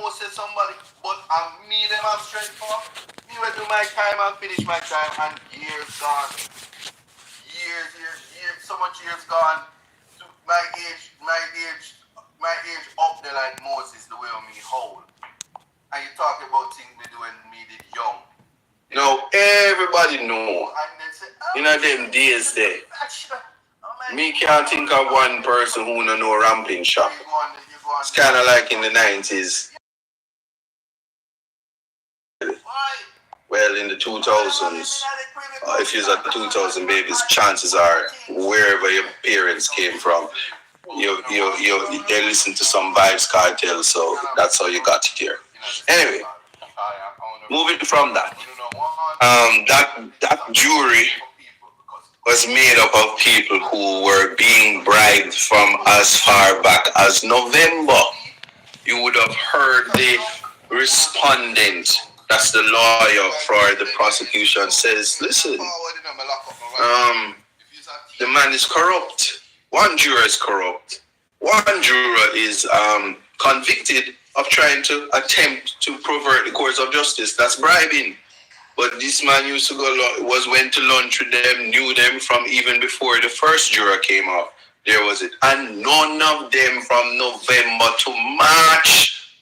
know say somebody, but me them have strength for. Me will do my time and finish my time, and years gone. Years, so much years gone. My age up there like Moses, the way of me whole. And you talk about things we do when me did young. Now everybody know. And then say, oh, them days there. Me can't think of one person who don't know ramping shop. It's kind of like in the 90s. Well, in the 2000s, if you're at the 2000 babies, chances are wherever your parents came from, they listen to some VYBZ KARTEL, so that's how you got here. Anyway, moving from that, that jury was made up of people who were being bribed from as far back as November. You would have heard the respondent, that's the lawyer for the prosecution, says, listen, the man is corrupt. One juror is corrupt. One juror is convicted of trying to attempt to pervert the course of justice. That's bribing. But this man went to lunch with them, knew them from even before the first juror came out. There was it. And none of them from November to March,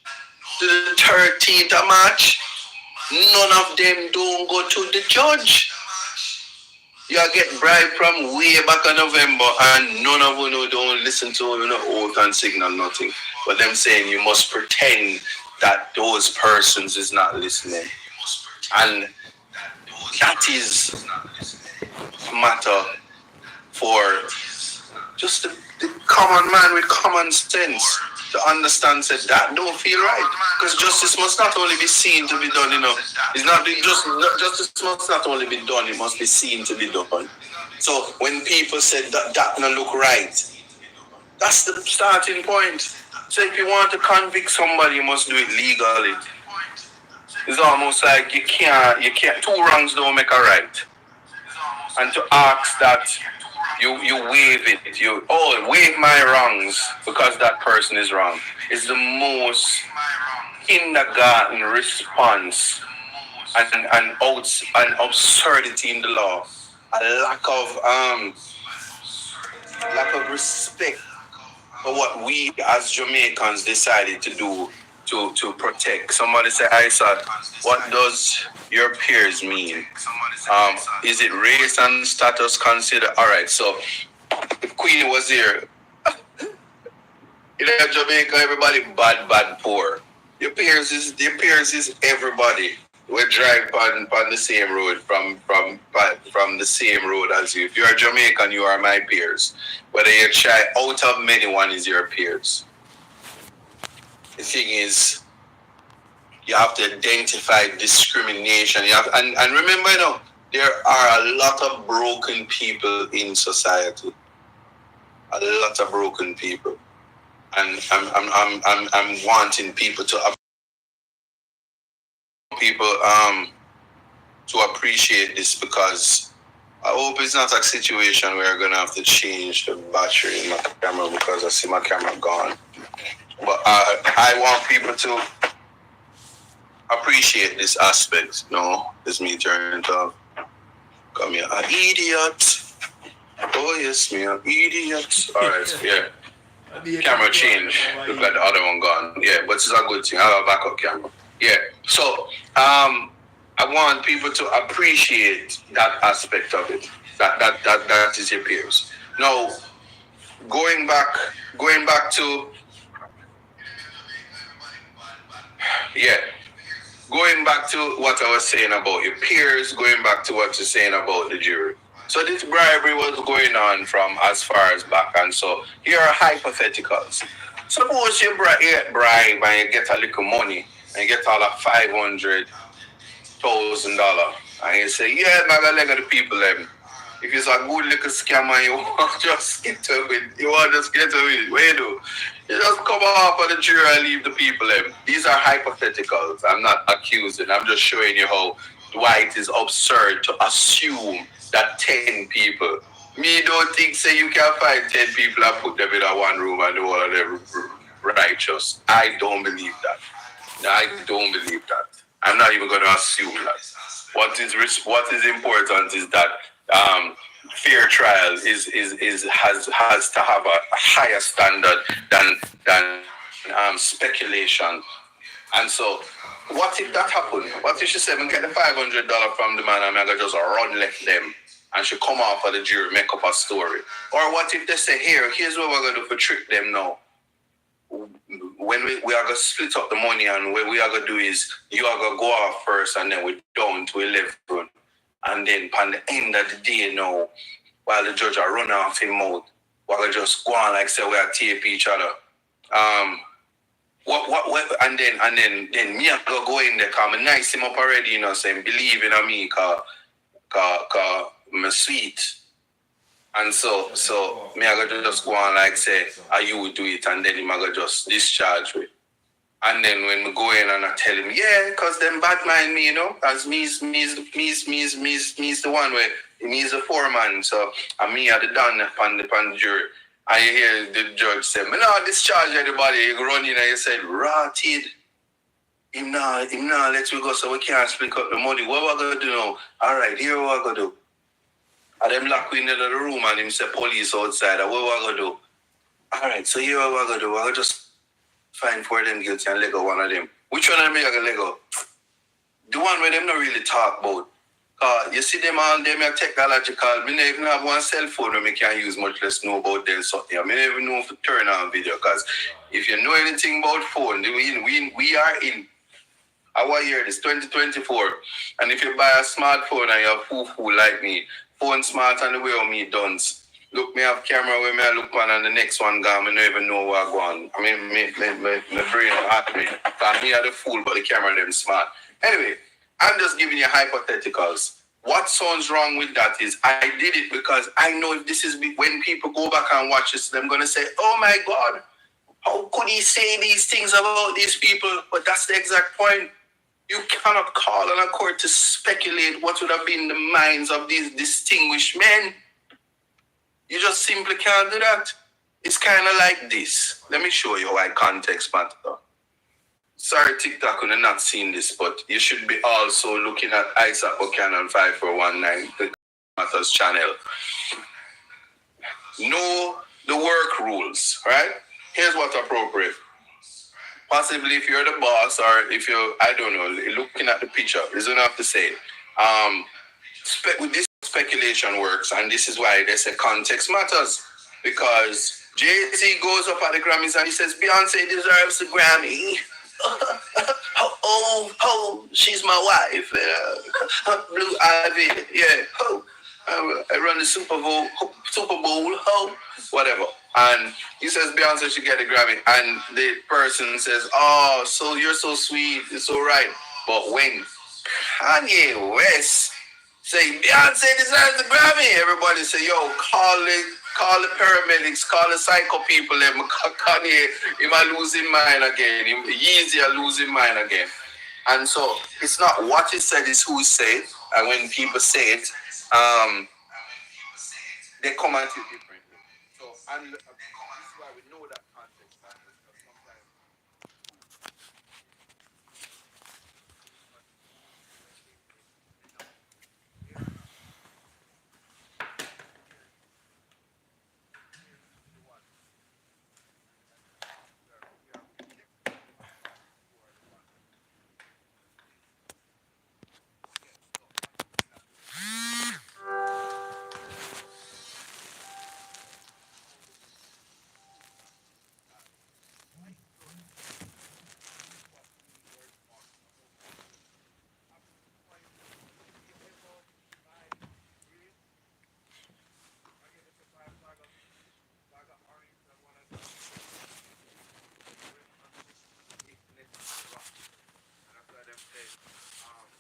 to the 13th of March, none of them don't go to the judge. You get bribed from way back in November, and none of you don't listen to oath and signal, nothing. But them saying you must pretend that those persons is not listening. And that is a matter for just the common man with common sense to understand that don't feel right. Because justice must not only be seen to be done, It's not justice must not only be done, it must be seen to be done. So when people said that don't look right, that's the starting point. So if you want to convict somebody, you must do it legally. It's almost like you can't, two wrongs don't make a right. And to ask that you waive it, waive my wrongs because that person is wrong, is the most kindergarten response and an absurdity in the law. A lack of respect for what we as Jamaicans decided to do to protect. Somebody say, ISAT, what does your peers mean? Is it race and status considered? All right, so if Queen was here, in Jamaica, everybody bad, poor. Your peers is everybody. We drive on the same road from the same road as you. If you are Jamaican, you are my peers. Whether you try, out of many, one is your peers. The thing is, you have to identify discrimination. And remember, there are a lot of broken people in society. A lot of broken people, and I'm wanting people to appreciate this, because I hope it's not a situation where I'm gonna have to change the battery in my camera because I see my camera gone. But I want people to appreciate this aspect. It's me turning it off. Come here, an idiot. Oh yes, me an idiot. All right, yeah. Camera change. Look like the other one gone. Yeah, but it's a good thing. I have a backup camera. Yeah. So I want people to appreciate that aspect of it. That is your peers. Now, going back to going back to what I was saying about your peers, going back to what you're saying about the jury. So this bribery was going on from as far as back, and so here are hypotheticals. Suppose you get bribe and you get a little money, and you get all of $500,000, and you say, yeah, I'm gonna let the people them. If it's a good little scammer, you want to just get away with it. What you do? You just come off of the jury and leave the people them. These are hypotheticals. I'm not accusing. I'm just showing you why it is absurd to assume that 10 people. Me don't think say you can find 10 people and put them in a one room and do all of them righteous. I don't believe that. I don't believe that. I'm not even going to assume that. What is important is that fair trial has to have a higher standard than speculation. And so, what if that happened? What if she said, "We get the $500 from the man, and I'm gonna just run left them," and she come off of the jury, make up a story? Or what if they say, here's what we're gonna do for trick them now. When we are gonna split up the money, and what we are gonna do is you are gonna go off first, and then we down to 11, and then by the end of the day now, while the judge are run off him out, we're gonna just go on like say we are tape each other. What and then me I go in there, cause I nice him up already, you know, saying believe in me, cause I'm sweet. And so me I go just go on like say, you would do it, and then him I go just discharge me. And then when we go in and I tell him, yeah, cause them bad mind me, you know, as me's the one where me's the foreman, so and me are the done upon the jury. And you hear the judge say, "Me not discharge anybody." You run in and you said, "Rotted. Him not let we go, so we can't split up the money. What we gonna do now? All right, here what we gonna do." And them lock we in the room and him say police outside. And what we gonna do? All right, so here what we gonna do? We gonna just find for them guilty and let go one of them. Which one of them you gonna let go? The one where them not really talk about. You see them all, them are technological. Me never even have one cell phone where me can use, much less know about them something. I me never even know if to turn on video, because if you know anything about phone, we are in our year, this 2024. And if you buy a smartphone and you're foo like me, phone smart and the way of me dunce. Look, me have camera where me I look on and the next one gone, I don't even know where I go on. I mean, my brain at me. Because me are the fool, but the camera them smart. Anyway, I'm just giving you hypotheticals. What sounds wrong with that is I did it because I know if this is when people go back and watch this, they're going to say, "Oh my God, how could he say these things about these people?" But that's the exact point. You cannot call on a court to speculate what would have been the minds of these distinguished men. You just simply can't do that. It's kind of like this. Let me show you why context matters. Sorry, TikTok, you're not seeing this, but you should be also looking at ISAT BUCHANA 5419, the Matters channel. Know the work rules, right? Here's what's appropriate. Possibly if you're the boss, or if you're, I don't know, looking at the picture, there's enough to say. With this speculation works, and this is why they say context matters. Because Jay-Z goes up at the Grammys and he says, "Beyonce deserves the Grammy." She's my wife. Blue Ivy, yeah. I run the Super Bowl, whatever. And he says Beyonce should get a Grammy, and the person says, "Oh, so you're so sweet, it's all right." But when Kanye West say Beyonce deserves the Grammy, everybody say, "Yo, call the paramedics, call the psycho people, Kanye, he might lose his mind again. Yeezy are losing mind again." And so it's not what he said, it's who said. And when people say it, they come at it differently. So, and this is why we know that context matters, because sometimes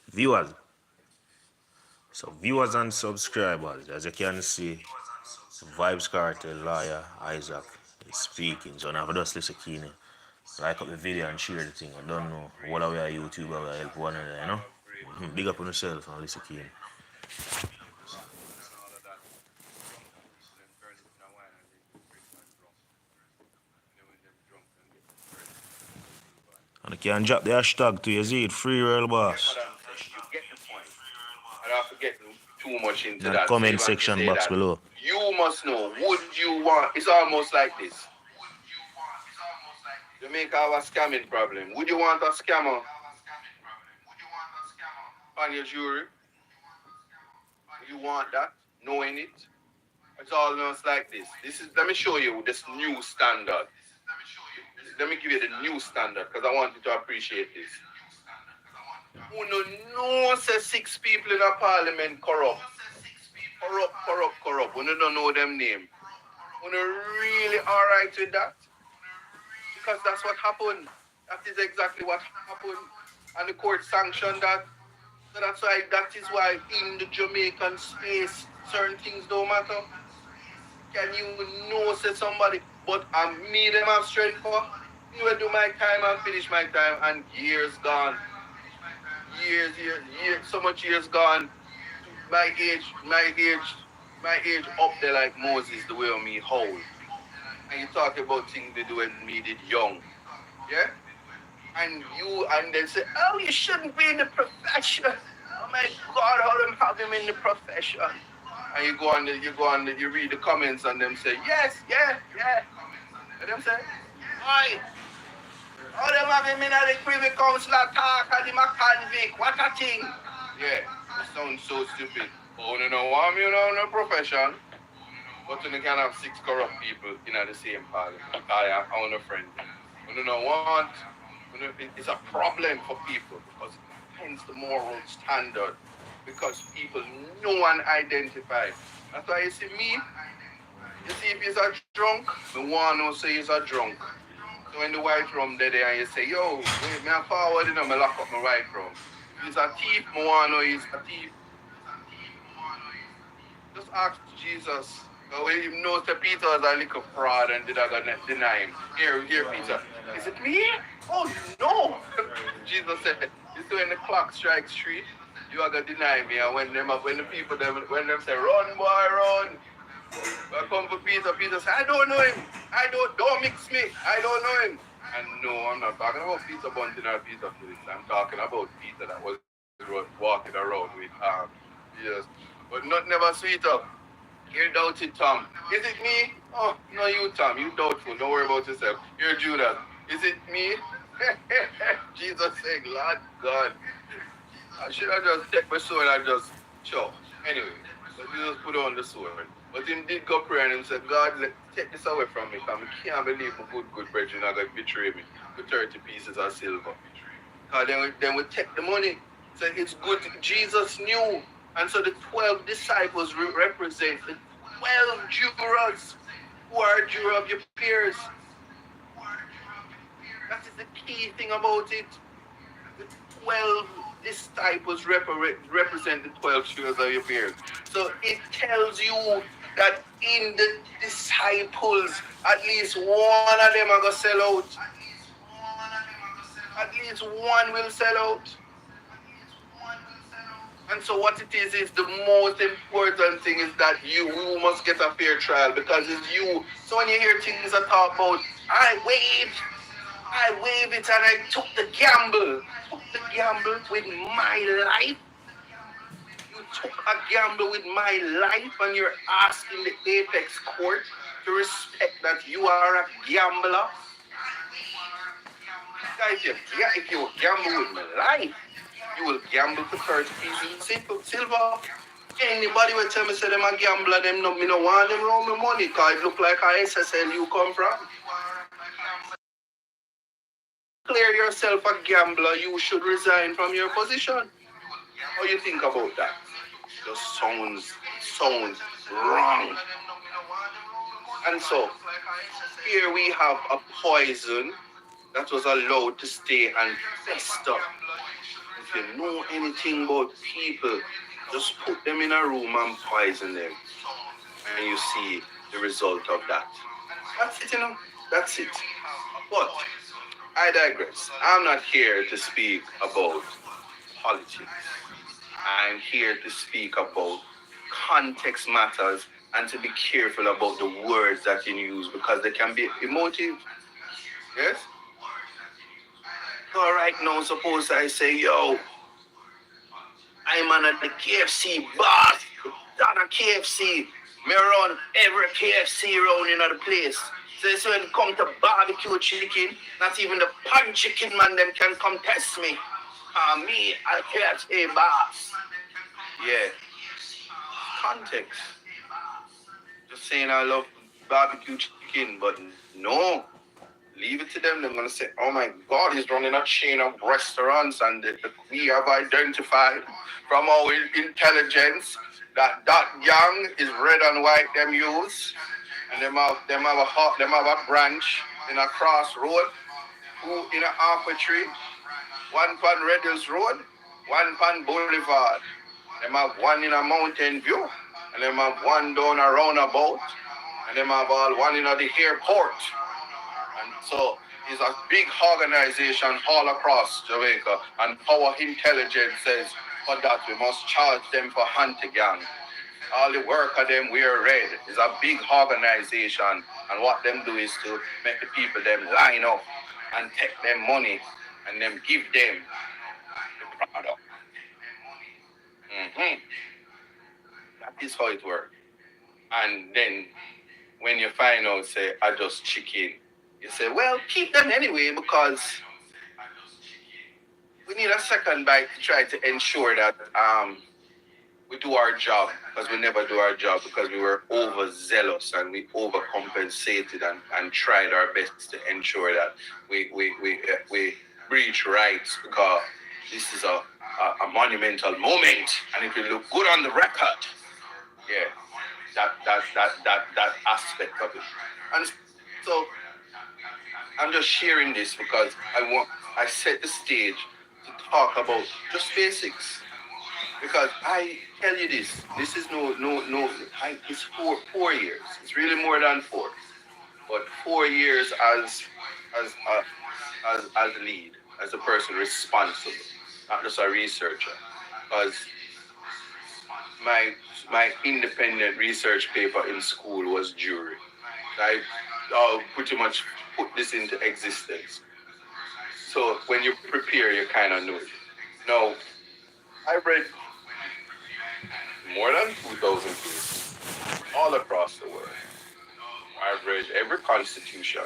viewers. So viewers and subscribers, as you can see, VYBZ KARTEL lawyer Isaac is speaking. So now just listen keenly. Like up the video and share the thing. I don't know what are we are YouTuber will help one another, you know? Big up on yourself and listen keenly. And you can drop the hashtag to you see it, free real boss. You get the point. I don't have to get too much into In the that. So comment you want to section say box that below. you must know, would you want, it's almost like this. Jamaica have a scamming problem. Would you want a scammer on your jury? Would you want that, knowing it? It's almost like this. Let me show you this new standard. Let me give you the new standard because I want you to appreciate this. Who no say 6 people in a parliament corrupt. Corrupt. Who don't know them name. Who really alright with that? Because that's what happened. That is exactly what happened. And the court sanctioned that. So that is why in the Jamaican space, certain things don't matter. Can you know say somebody, but me them have strength for? You will do my time and finish my time and years gone. Years, so much years gone. My age up there like Moses, the way of me hold. And you talk about things they do when me did young. Yeah? And they say, oh, you shouldn't be in the profession. Oh my God, how them have him in the profession? And you read the comments and them say, yes, yeah. And them say, oi, how them have him in the Privy Council talk and him a convict, what a thing. Yeah, it sounds so stupid. Oh, you know what, you know, no profession. But you can have 6 corrupt people in the same parliament. I own a friend. You know what? It's a problem for people because it depends the moral standard. Because people know and identify. That's why you see me, you see if he's a drunk, the one who say he's a drunk. So in the white room there and you say, yo, wait, me a forward, me lock up my white room. If he's a thief, me want to know he's a thief. Just ask Jesus. When he knows that Peter was a little fraud and did I deny him. Here, Peter. Is it me? Oh no! Jesus said, you see when the clock strikes 3, you are gonna deny me. And when the people when them say, run boy, run. I come for Peter, Peter said, I don't know him. Don't mix me. I don't know him. And no, I'm not talking about Peter Bunting or Peter Phillips. I'm talking about Peter that was walking around with yes. But not never sweeter. You're doubting Tom. Is it me? Oh, no, you Tom. You doubtful. Don't worry about yourself. You're Judas. Is it me? Jesus said, Lord God. I should have just take my sword and just show. Anyway, so Jesus put on the sword. But him did go pray and him said, God, take this away from me. Because I can't believe my good brethren are going to betray me with 30 pieces of silver. Because then we take the money. So it's good. Jesus knew. And so the 12 disciples represent the 12 jurors who are jurors of your peers. That is the key thing about it. The 12 disciples represent the 12 jurors of your peers. So it tells you that in the disciples, at least one of them are going to sell out. At least one will sell out. And so what it is the most important thing is that you must get a fair trial because it's you. So when you hear things that talk about, I waved it and I took the gamble. With my life. You took a gamble with my life and you're asking the apex court to respect that you are a gambler. Guys, if you gamble with my life, you will gamble for 30 pieces of silver. Anybody will tell me say them a gambler, them no, me no want them around my money because it look like a SSL you come from. Declare yourself a gambler, you should resign from your position. How you think about that? Just sounds wrong. And so, here we have a poison that was allowed to stay and fester. If you know anything about people, just put them in a room and poison them. And you see the result of that. That's it, That's it. But I digress. I'm not here to speak about politics. I'm here to speak about context matters and to be careful about the words that you use because they can be emotive. Yes? right now, suppose I say, yo, I'm on the KFC boss. Done a KFC. Me run every KFC round in the place. So it's when it come to barbecue chicken, not even the pan chicken man them can come test me. Me, I KFC boss. Yeah. Context. Just saying I love barbecue chicken, but no. Leave it to them. They're gonna say, "Oh my God, he's running a chain of restaurants, and we have identified from our intelligence that young is red and white. Them use, and them have a branch in a crossroad, who in a half a tree, one pan Red Hills Road, one pan Boulevard. Them have one in a Mountain View, and them have one down a roundabout, and them have all one in the airport." And so it's a big organization all across Jamaica, and our intelligence says for that we must charge them for hunting gang. All the work of them wear red. It's a big organization, and what them do is to make the people them line up and take them money and them give them the product. That is how it works. And then when you find out, say, I just chicken, you say, well, keep them anyway, because we need a second bite to try to ensure that we do our job, because we never do our job, because we were overzealous and we overcompensated and tried our best to ensure that we breach rights, because this is a monumental moment and it will look good on the record. Yeah, that aspect of it. And so I'm just sharing this because I set the stage to talk about just basics. Because I tell you this is it's 4 years. It's really more than 4. But 4 years as lead, as a person responsible, not just a researcher. Because my independent research paper in school was jury. I pretty much put this into existence. So when you prepare, you kind of know it. Now, I read more than 2,000 pages all across the world. I've read every constitution,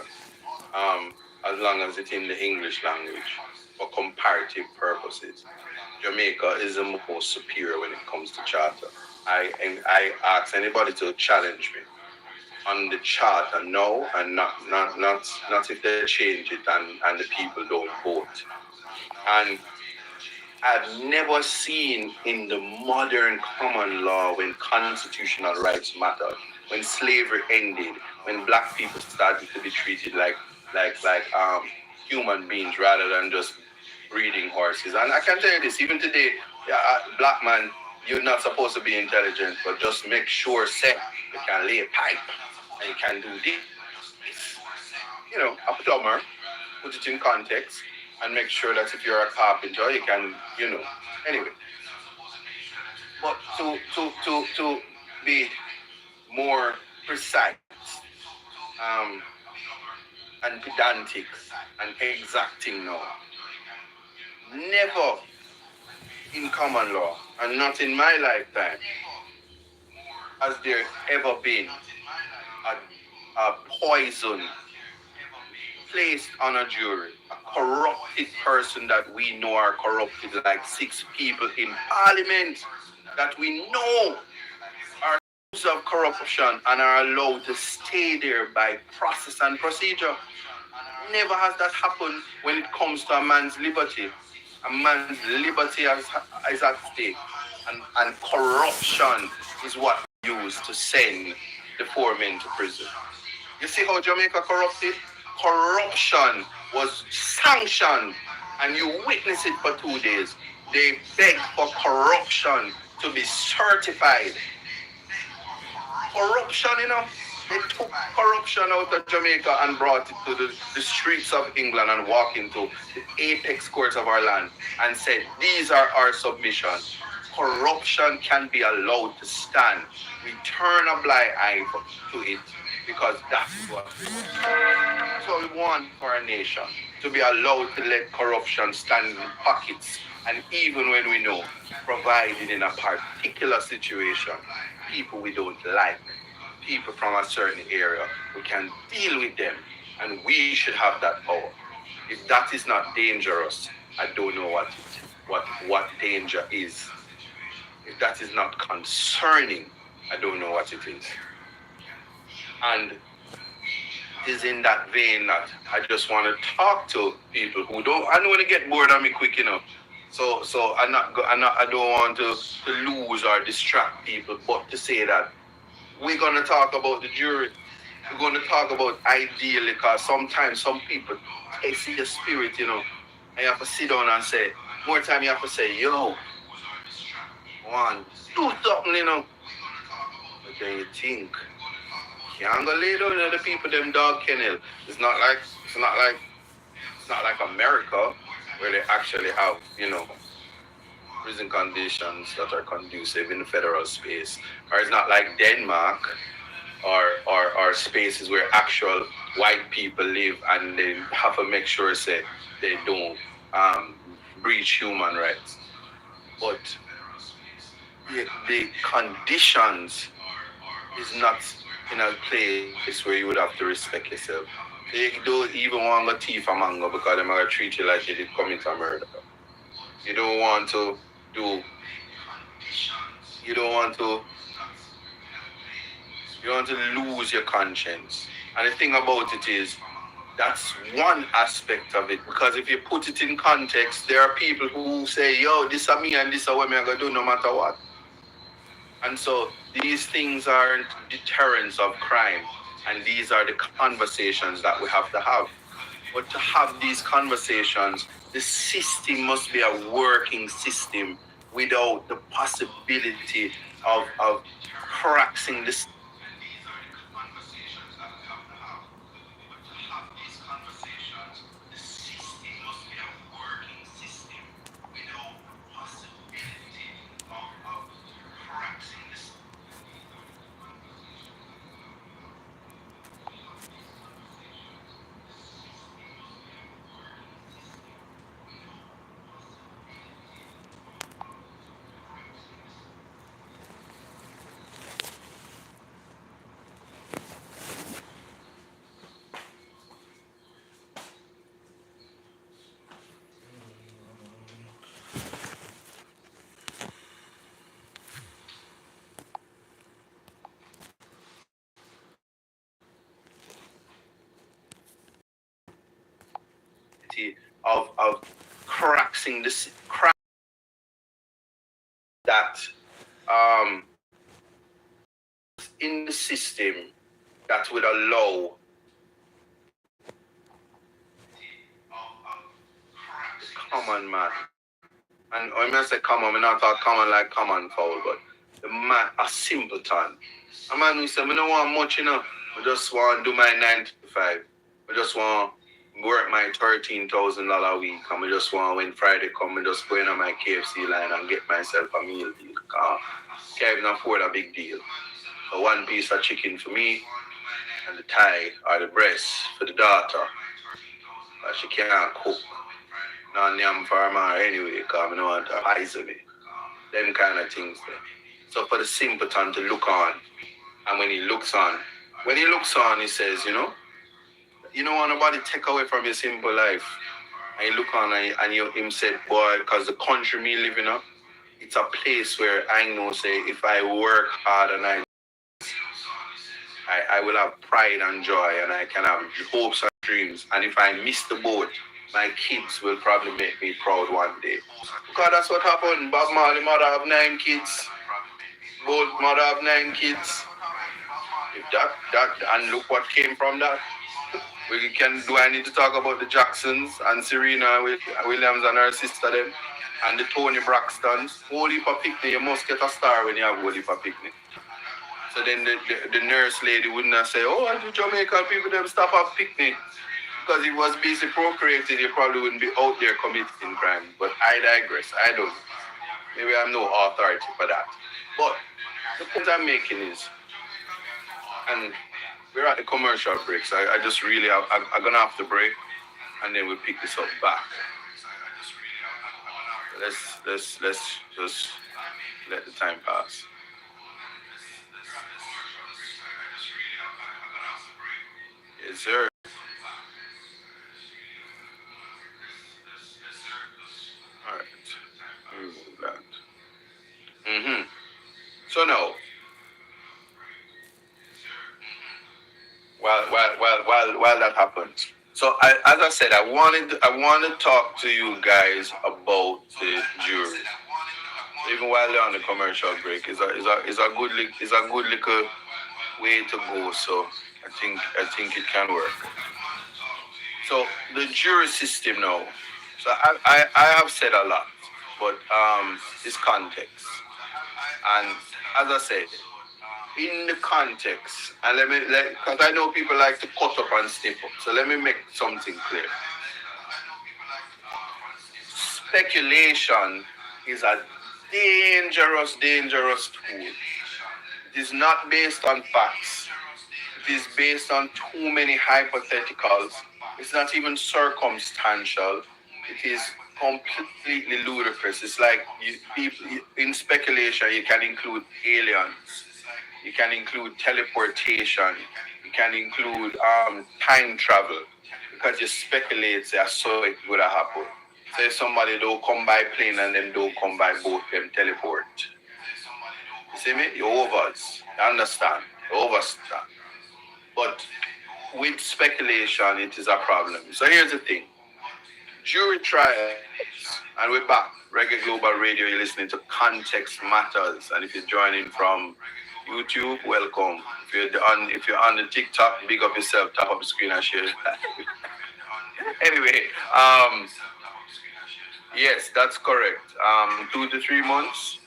as long as it's in the English language, for comparative purposes. Jamaica is the most superior when it comes to charter. I ask anybody to challenge me on the charter now, and not if they change it and the people don't vote. And I've never seen in the modern common law, when constitutional rights mattered, when slavery ended, when black people started to be treated like human beings rather than just breeding horses. And I can tell you this, even today, black man, you're not supposed to be intelligent, but just make sure, say, you can lay a pipe and you can do this. You know, a plumber, put it in context, and make sure that if you're a carpenter, you can, anyway. But to be more precise, and pedantic and exacting now, never in common law, and not in my lifetime, has there ever been a poison placed on a jury, a corrupted person that we know are corrupted, like 6 people in parliament that we know are accused of corruption and are allowed to stay there by process and procedure. Never has that happened when it comes to a man's liberty. A man's liberty is at stake, and corruption is what we use to send the 4 men to prison. You see how Jamaica corrupted? Corruption was sanctioned, and you witness it for 2 days. They begged for corruption to be certified. Corruption, they took corruption out of Jamaica and brought it to the streets of England and walked into the apex courts of our land and said, these are our submissions. Corruption can be allowed to stand. We turn a blind eye to it, because that's what we want. That's what we want for our nation. to be allowed to let corruption stand in pockets. And even when we know, provided in a particular situation, people we don't like, people from a certain area, we can deal with them, and we should have that power. If that is not dangerous, I don't know what danger is. If that is not concerning, I don't know what it is. And it is in that vein that I just want to talk to people who don't. I don't want to get bored of me quick enough. So I don't want to lose or distract people, but to say that we're gonna talk about the jury. We're gonna talk about ideally, because sometimes some people taste your spirit, you know. And you have to sit down and say, more time you have to say, yo, one, do something, you know. But then you think, you can't go lay down to the people them dog kennel. It's not like America where they actually have, you know, prison conditions that are conducive in the federal space. Or it's not like Denmark or spaces where actual white people live and they have to make sure say they don't breach human rights. But the conditions is not in a place where you would have to respect yourself. You don't even want to thief a mango because they're going to treat you like you did commit a murder. You don't want to do, you don't want to lose your conscience. And the thing about it is, that's one aspect of it. Because if you put it in context, there are people who say, yo, this is me and this is what I'm going to do no matter what. And so these things aren't deterrents of crime. And these are the conversations that we have to have. But to have these conversations, the system must be a working system without the possibility of cracks in the of cracks in the crack that in the system that would allow common man. And when I say common, I'm not talking common like common foul, but the man, a simpleton. A man who say, I don't want much, you know. I just want to do my 9 to 5. I just want to work my $13,000 a week. And I just want, when Friday come, I just go in on my KFC line and get myself a meal deal. Can't even afford a big deal. So one piece of chicken for me, and the thigh or the breast for the daughter. But she can't cook. No yam for her anyway, because I don't want to poison me. Them kind of things there. So for the simpleton to look on, and when he looks on, he says, you don't want nobody take away from your simple life. And he look on and him said, boy, because the country me living up, it's a place where I know say if I work hard and I will have pride and joy and I can have hopes and dreams. And if I miss the boat, my kids will probably make me proud one day. Because that's what happened. Bob Marley mother have 9 kids. Both mother have 9 kids. If that and look what came from that. Do I need to talk about the Jacksons and Serena Williams and her sister them and the Tony Braxtons? Whole heap of picnic, you must get a star when you have whole heap of picnic. So then the nurse lady wouldn't have say, oh, the Jamaican people them stop at picnic. Because he was busy procreating, he probably wouldn't be out there committing crime. But I digress. I don't. Maybe I'm no authority for that. But the point I'm making is, and we're at the commercial break, so I just really I'm going to have to break. and then we pick this up back. Let's just let the time pass. Yes, sir. All right. Remove that. So now, while that happens, so as I said, I want to talk to you guys about the jury. Even while they're on the commercial break, is a good little way to go. So I think it can work. So the jury system now. So I have said a lot, but it's context. And as I said, in the context, and because I know people like to cut up and snip up, so let me make something clear. Speculation is a dangerous tool. It is not based on facts. It is based on too many hypotheticals. It's not even circumstantial. It is completely ludicrous. It's like in speculation, you can include aliens. You can include teleportation. You can include time travel, because you speculate that so it would have happened. Say somebody don't come by plane and then don't come by boat, them teleport. You see me? You overs. You understand? You overstand. But with speculation, it is a problem. So here's the thing. Jury trials, and we're back. Reggae Global Radio, you're listening to Context Matters. And if you're joining from YouTube, welcome. If you're on the TikTok, big up yourself, tap up the screen and share. Anyway, yes, that's correct. 2 to 3 months.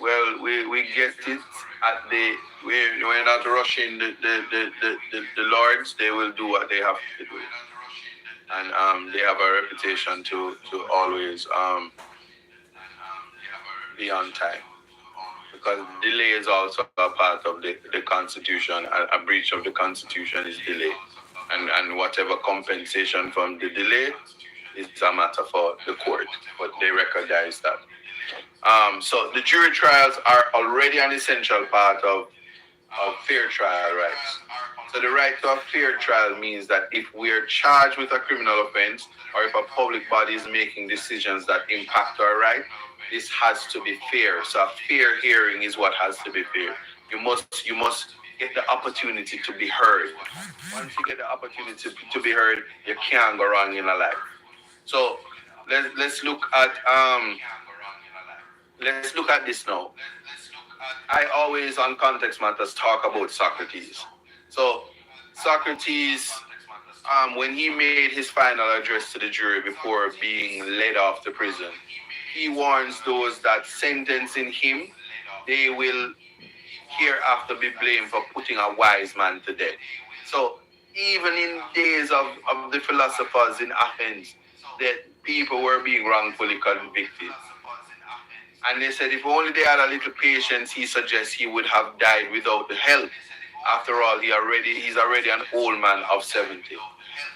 Well, we get it at we're not rushing the lords. They will do what they have to do, and they have a reputation to always be on time, because delay is also a part of the Constitution. A breach of the Constitution is delay, and whatever compensation from the delay is a matter for the court, but they recognize that. So the jury trials are already an essential part of fair trial rights. So the right to a fair trial means that if we're charged with a criminal offense, or if a public body is making decisions that impact our right, this has to be fair. So a fair hearing is what has to be fair. You must get the opportunity to be heard. Once you get the opportunity to be heard, you can't go wrong in a life. So let's look at this now. I always on Context Matters talk about Socrates. So Socrates, when he made his final address to the jury before being led off to prison, he warns those that sentencing him, they will hereafter be blamed for putting a wise man to death. So even in days of the philosophers in Athens, that people were being wrongfully convicted. And they said if only they had a little patience, he suggests he would have died without the help. After all, he's already an old man of 70.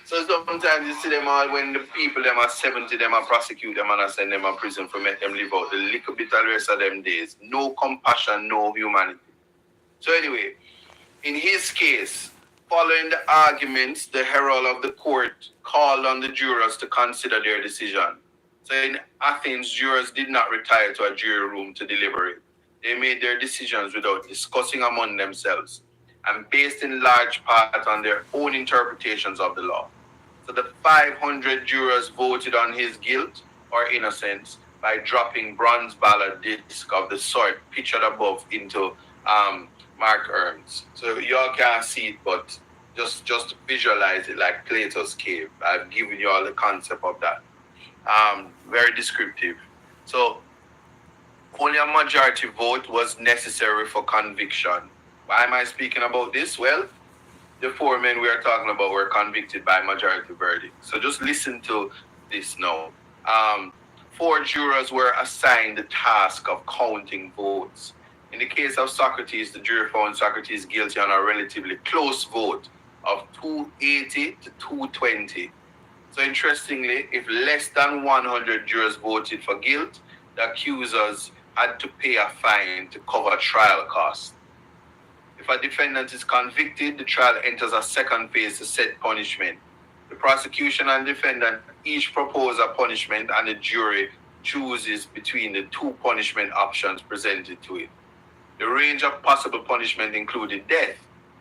So sometimes you see them all, when the people them are 70, them are prosecute them and send them to prison for make them live out the little bit of the rest of them days. No compassion, no humanity. So anyway, in his case, following the arguments, the herald of the court called on the jurors to consider their decision. So in Athens, jurors did not retire to a jury room to deliberate. They made their decisions without discussing among themselves, and based in large part on their own interpretations of the law. So the 500 jurors voted on his guilt or innocence by dropping bronze ballot disc of the sort pictured above into marked urns. So y'all can't see it, but just visualize it like Plato's cave. I've given you all the concept of that. Very descriptive. So only a majority vote was necessary for conviction. Why am I speaking about this? Well, the 4 men we are talking about were convicted by majority verdict. So just listen to this now. 4 jurors were assigned the task of counting votes. In the case of Socrates, the jury found Socrates guilty on a relatively close vote of 280 to 220. So interestingly, if less than 100 jurors voted for guilt, the accusers had to pay a fine to cover trial costs. If a defendant is convicted, the trial enters a second phase to set punishment. The prosecution and defendant each propose a punishment, and the jury chooses between the two punishment options presented to it. The range of possible punishment included death,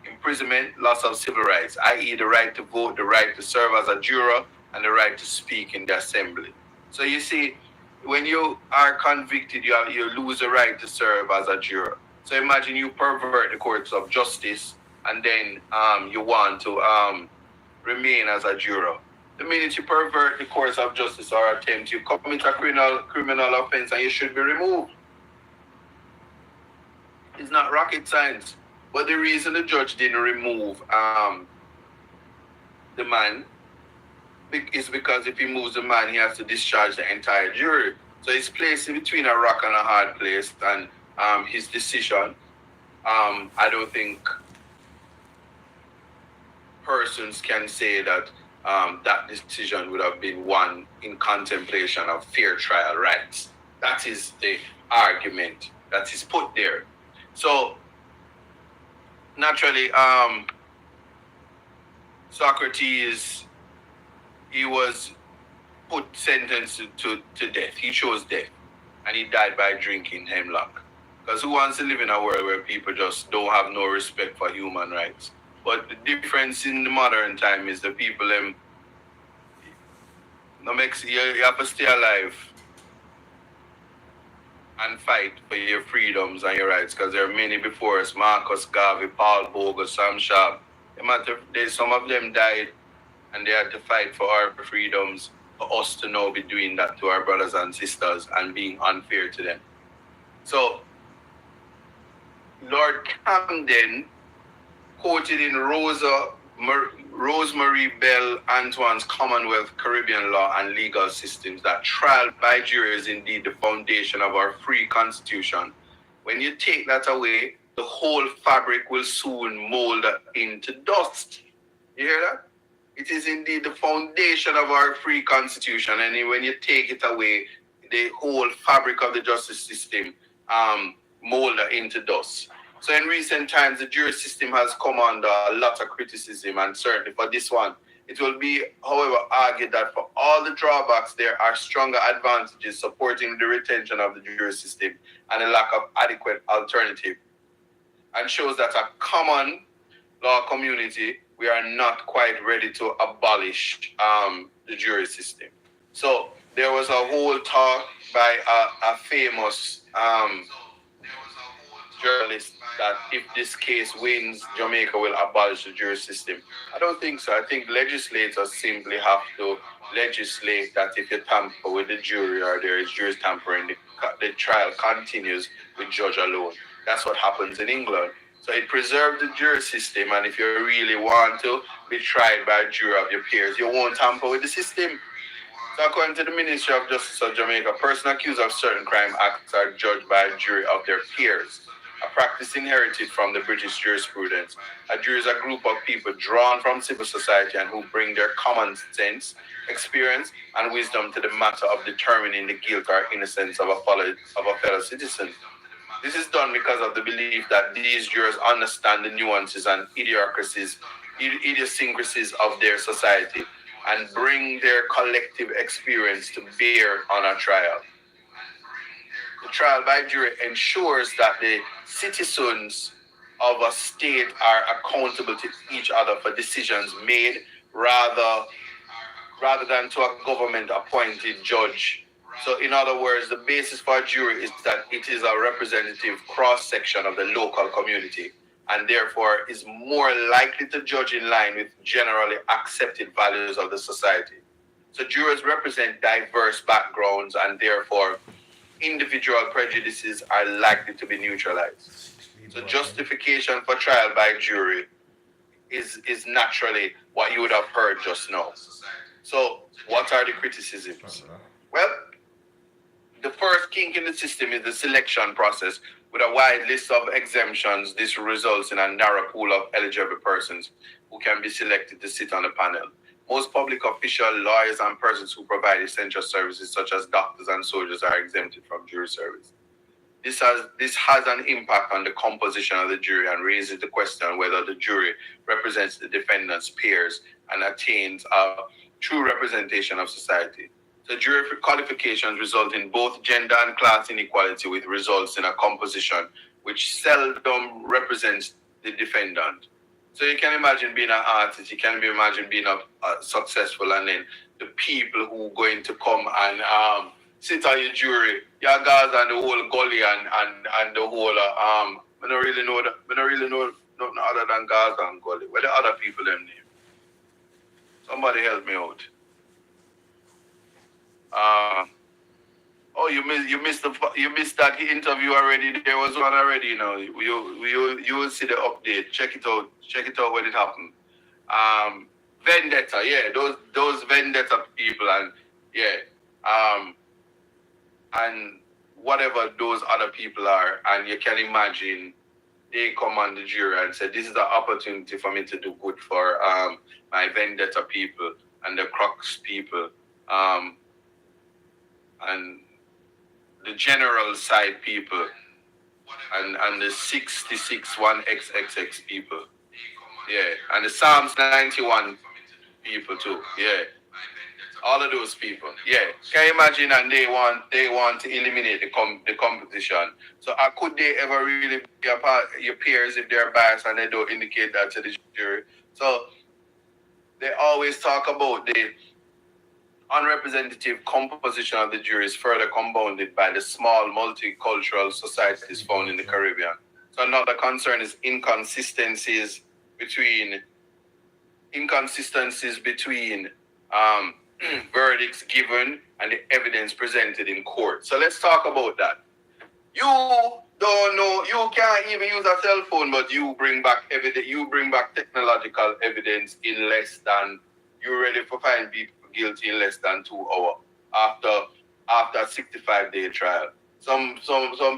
imprisonment, loss of civil rights, i.e. the right to vote, the right to serve as a juror, and the right to speak in the assembly. So you see, when you are convicted, you lose the right to serve as a juror. So imagine you pervert the courts of justice, and then you want to remain as a juror. The minute you pervert the courts of justice or attempt, you commit a criminal offense, and you should be removed. It's not rocket science. But the reason the judge didn't remove the man is because if he moves the man, he has to discharge the entire jury. So he's placed in between a rock and a hard place, and his decision, I don't think persons can say that that decision would have been one in contemplation of fair trial rights. That is the argument that is put there. So naturally, Socrates, he was sentenced to death. He chose death, and he died by drinking hemlock. Because who wants to live in a world where people just don't have no respect for human rights? But the difference in the modern time is the people, you have to stay alive and fight for your freedoms and your rights, because there are many before us: Marcus Garvey, Paul Bogle, Sam Sharp. Some of them died, and they had to fight for our freedoms. For us to now be doing that to our brothers and sisters and being unfair to them. So Lord Camden quoted in Rosemary Bell Antoine's Commonwealth, Caribbean Law and Legal Systems that trial by jury is indeed the foundation of our free constitution. When you take that away, the whole fabric will soon mold into dust. You hear that? It is indeed the foundation of our free constitution, and when you take it away, the whole fabric of the justice system mold into dust. So in recent times, the jury system has come under a lot of criticism, and certainly for this one, it will be, however, argued that for all the drawbacks, there are stronger advantages supporting the retention of the jury system and a lack of adequate alternative, and shows that a common law community, we are not quite ready to abolish the jury system. So there was a whole talk by a famous journalist that if this case wins, Jamaica will abolish the jury system. I don't think so. I think legislators simply have to legislate that if you tamper with the jury or there is jury tampering, the trial continues with judge alone. That's what happens in England. So it preserves the jury system, and if you really want to be tried by a jury of your peers, you won't tamper with the system. So according to the Ministry of Justice of Jamaica, persons accused of certain crime acts are judged by a jury of their peers, a practice inherited from the British jurisprudence. A jury is a group of people drawn from civil society and who bring their common sense, experience, and wisdom to the matter of determining the guilt or innocence of a fellow citizen. This is done because of the belief that these jurors understand the nuances and idiosyncrasies of their society and bring their collective experience to bear on a trial. The trial by jury ensures that the citizens of a state are accountable to each other for decisions made rather than to a government-appointed judge. So in other words, the basis for a jury is that it is a representative cross-section of the local community and therefore is more likely to judge in line with generally accepted values of the society. So jurors represent diverse backgrounds and therefore individual prejudices are likely to be neutralized. So justification for trial by jury is naturally what you would have heard just now. So what are the criticisms? Well, the first kink in the system is the selection process. With a wide list of exemptions, this results in a narrow pool of eligible persons who can be selected to sit on the panel. Most public officials, lawyers, and persons who provide essential services such as doctors and soldiers are exempted from jury service. This has an impact on the composition of the jury and raises the question whether the jury represents the defendant's peers and attains a true representation of society. So jury qualifications result in both gender and class inequality, with results in a composition which seldom represents the defendant. So you can imagine being an artist, you can imagine being a successful, and then the people who are going to come and sit on your jury, your guys and the whole gully and the whole I don't really know nothing other than Gaza and gully. Where the other people them name? Somebody help me out. Oh, you missed that interview already. There was one already. You know, you will see the update. Check it out when it happened. Vendetta, yeah, those vendetta people, and yeah, and whatever those other people are, and you can imagine they come on the jury and say, this is the opportunity for me to do good for my vendetta people and the Crocs people, and the general side people, and the 66 1XXX people, yeah, and the Psalms 91 people too, yeah. All of those people, yeah. Can you imagine? And they want to eliminate the competition. So could they ever really be a part of your peers if they're biased and they don't indicate that to the jury? So they always talk about the unrepresentative composition of the jury is further compounded by the small multicultural societies found in the Caribbean. So another concern is inconsistencies between verdicts given and the evidence presented in court. So let's talk about that. You don't know, you can't even use a cell phone, but you bring back evidence, you bring back technological evidence in less than, you're ready to find people guilty in less than 2 hours after a 65-day trial. Some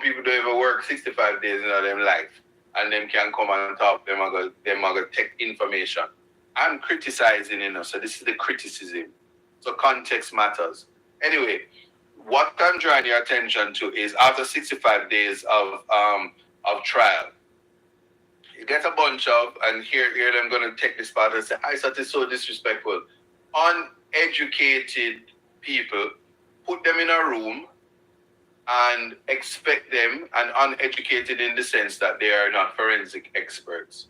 people don't even work 65 days in their life, and them can come and talk, them are going to take information. I'm criticizing, so this is the criticism. So context matters. Anyway, what I'm drawing your attention to is after 65 days of trial, you get a bunch of, and here I'm going to take this part and say, ISAT is so disrespectful. Uneducated people, put them in a room and expect them, and uneducated in the sense that they are not forensic experts.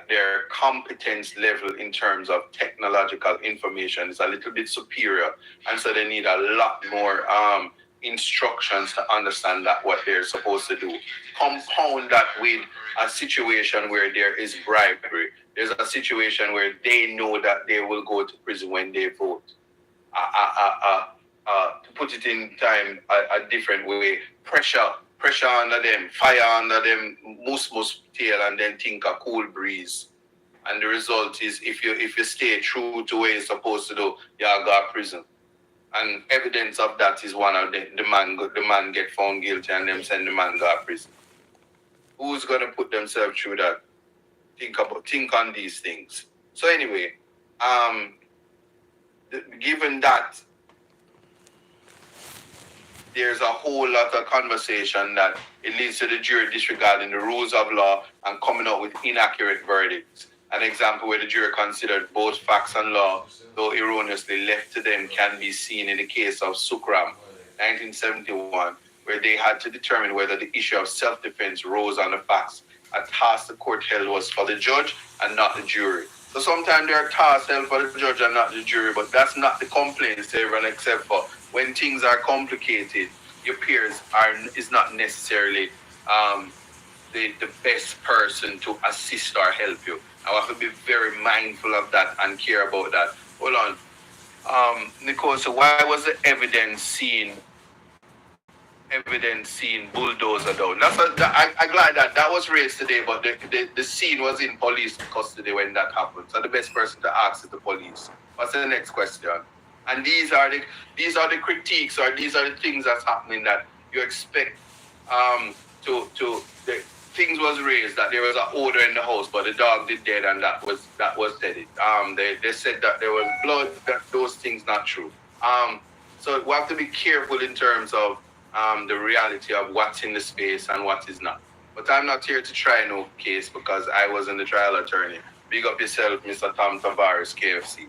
Their competence level in terms of technological information is a little bit superior, and so they need a lot more instructions to understand that what they're supposed to do. Compound that with a situation where there is bribery. There's a situation where they know that they will go to prison when they vote. To put it in time a different way, pressure under them, fire under them, mus tail, and then think a cool breeze. And the result is, if you stay true to what you're supposed to do, you'll go to prison. And evidence of that is one of the man get found guilty and them send the man go to prison. Who's gonna put themselves through that? Think on these things. So anyway, given that, there's a whole lot of conversation that it leads to the jury disregarding the rules of law and coming up with inaccurate verdicts. An example where the jury considered both facts and law, though erroneously left to them, can be seen in the case of Sukram, 1971, where they had to determine whether the issue of self-defense rose on the facts. A task the court held was for the judge and not the jury. So sometimes there are tasks held for the judge and not the jury, but that's not the complaints to everyone, except for when things are complicated, your peers is not necessarily the best person to assist or help you. I have to be very mindful of that and care about that. Hold on. Nicole, so why was the evidence seen bulldozer down? I'm glad that was raised today, but the scene was in police custody when that happened. So the best person to ask is the police. What's the next question? And these are the critiques, or these are the things that's happening that you expect to things was raised that there was an odor in the house, but the dog did dead, and that was dead. They said that there was blood. That those things not true. So we have to be careful in terms of the reality of what's in the space and what is not. But I'm not here to try no case because I wasn't the trial attorney. Big up yourself, Mr. Tom Tavares, KFC.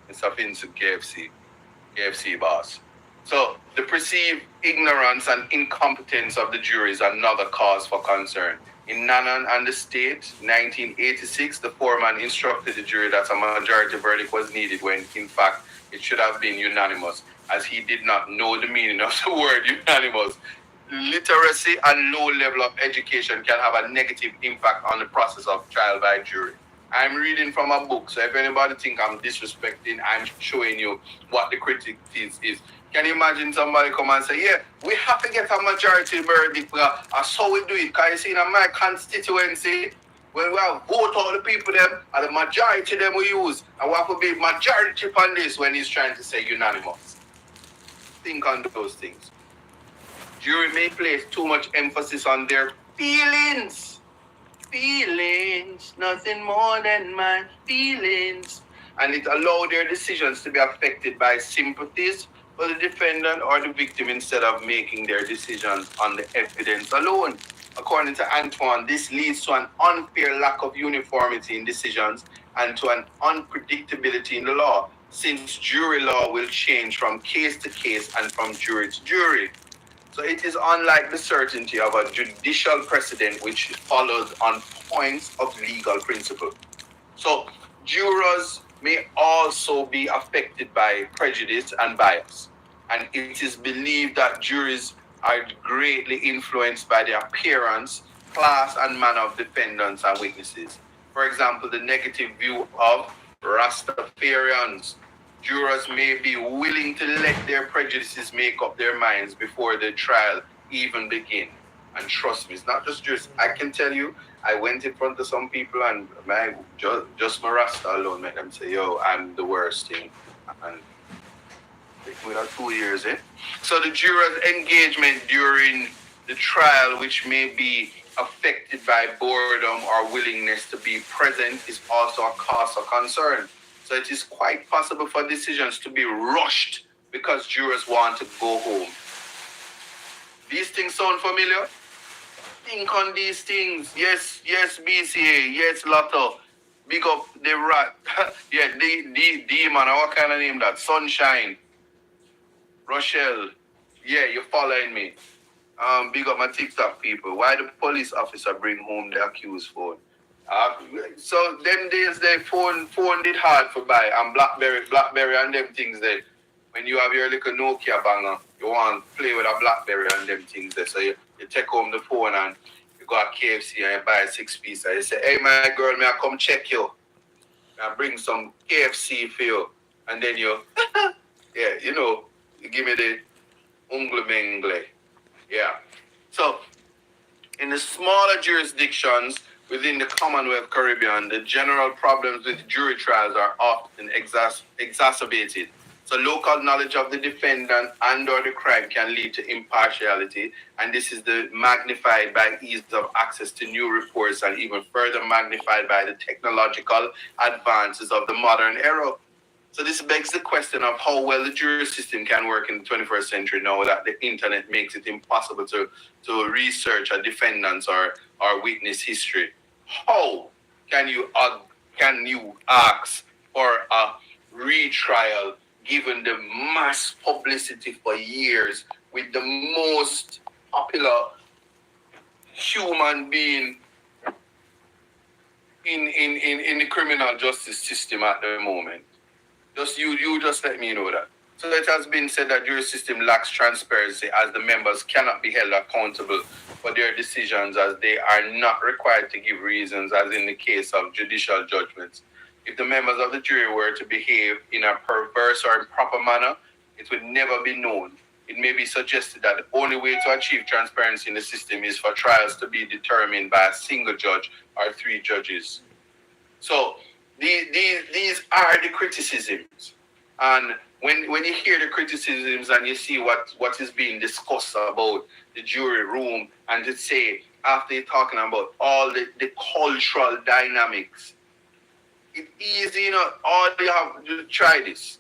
Mr. Vincent, KFC boss. So the perceived ignorance and incompetence of the jury is another cause for concern. In Nanan and the State, 1986, the foreman instructed the jury that a majority verdict was needed when, in fact, it should have been unanimous, as he did not know the meaning of the word unanimous. Literacy and low level of education can have a negative impact on the process of trial by jury. I'm reading from a book, so if anybody think I'm disrespecting, I'm showing you what the critique is. Can you imagine somebody come and say, yeah, we have to get a majority verdict, that's how we do it, because you see in my constituency, when we have vote all the people them, and the majority them we use, and we have to be majority on this when he's trying to say unanimous. Think on those things. Jury may place too much emphasis on their feelings. Feelings, nothing more than my feelings. And it allowed their decisions to be affected by sympathies for the defendant or the victim instead of making their decisions on the evidence alone. According to Antoine, this leads to an unfair lack of uniformity in decisions and to an unpredictability in the law, since jury law will change from case to case and from jury to jury. So it is unlike the certainty of a judicial precedent which follows on points of legal principle. So jurors may also be affected by prejudice and bias. And it is believed that juries are greatly influenced by the appearance, class, and manner of defendants and witnesses. For example, the negative view of Rastafarians. Jurors may be willing to let their prejudices make up their minds before the trial even begin. And trust me, it's not just jurors. I can tell you, I went in front of some people and just my Rasta alone made them say, yo, I'm the worst thing. And we are 2 years, eh? So the jurors' engagement during the trial, which may be affected by boredom or willingness to be present, is also a cause of concern. So it is quite possible for decisions to be rushed because jurors want to go home. These things sound familiar? Think on these things. Yes, BCA. Yes, Lotto. Big up the rat. Yeah, D man. What kind of name that? Sunshine. Rochelle. Yeah, you're following me. Big up my TikTok people. Why the police officer bring home the accused phone? So them days the phone did hard for buy, and Blackberry and them things there. When you have your little Nokia banger, you want to play with a Blackberry and them things there. So you take home the phone and you go to KFC and you buy a 6-piece and you say, hey my girl, may I come check you? I bring some KFC for you. And then you yeah, you give me the ungle mengle. Yeah. So in the smaller jurisdictions within the Commonwealth Caribbean, the general problems with jury trials are often exacerbated. So local knowledge of the defendant and or the crime can lead to impartiality, and this is magnified by ease of access to new reports and even further magnified by the technological advances of the modern era. So this begs the question of how well the jury system can work in the 21st century now that the internet makes it impossible to research a defendant's or witness history. How can you ask for a retrial given the mass publicity for years with the most popular human being in the criminal justice system at the moment? You just let me know that. So it has been said that jury system lacks transparency as the members cannot be held accountable for their decisions as they are not required to give reasons as in the case of judicial judgments. If the members of the jury were to behave in a perverse or improper manner, it would never be known. It may be suggested that the only way to achieve transparency in the system is for trials to be determined by a single judge or 3 judges. So these are the criticisms. And when you hear the criticisms and you see what is being discussed about the jury room, and to say after you're talking about all the cultural dynamics. It's easy, you know, all you have to try this.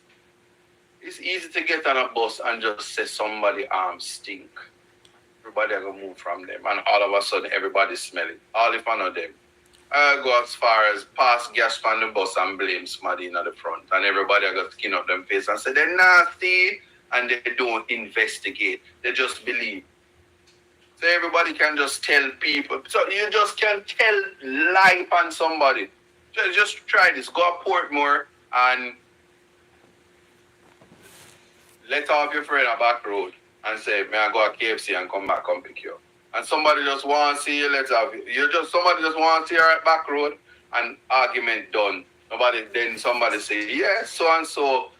It's easy to get on a bus and just say somebody arms stink. Everybody are gonna move from them, and all of a sudden everybody smell it. All if one of them. I go as far as pass gas on the bus and blame somebody in the front, and everybody are gonna skin up them face and say they're nasty, and they don't investigate. They just believe. So everybody can just tell people. So you just can tell lie on somebody. Just try this. Go up Portmore and let off your friend a back road and say, may I go to KFC and come back and pick you up. And somebody just want to see you, let off. Somebody just want to see you at back road and argument done. Then somebody say, yes, so and so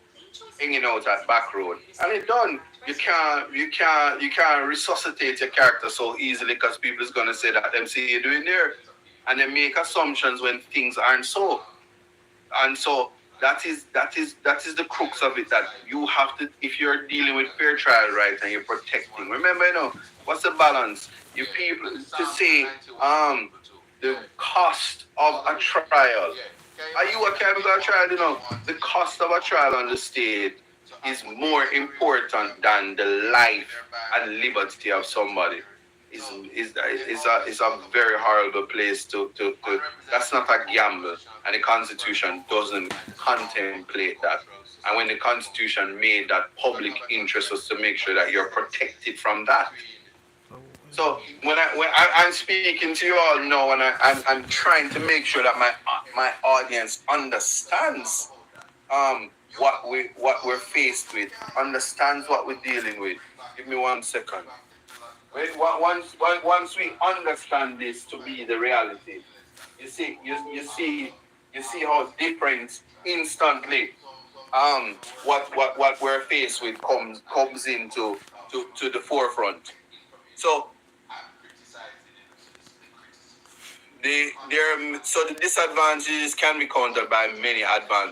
hanging out at back road. And it's done. You can't resuscitate your character so easily because people is gonna say that them see you doing there. And they make assumptions when things aren't so. And so that is the crux of it, that you have to, if you're dealing with fair trial rights and you're protecting. Remember, you know, what's the balance? You people to say the cost of a trial. Are you a chemical trial? You know, the cost of a trial on the state is more important than the life and liberty of somebody. Is a very horrible place to that's not a gamble, and the Constitution doesn't contemplate that. And when the Constitution made that public interest was to make sure that you're protected from that. So when I'm speaking to you all now, and I'm trying to make sure that my audience understands what we're faced with, understands what we're dealing with. Give me 1 second. Once we understand this to be the reality, you see how different instantly what we're faced with comes into the forefront. So the disadvantages can be countered by many advantages.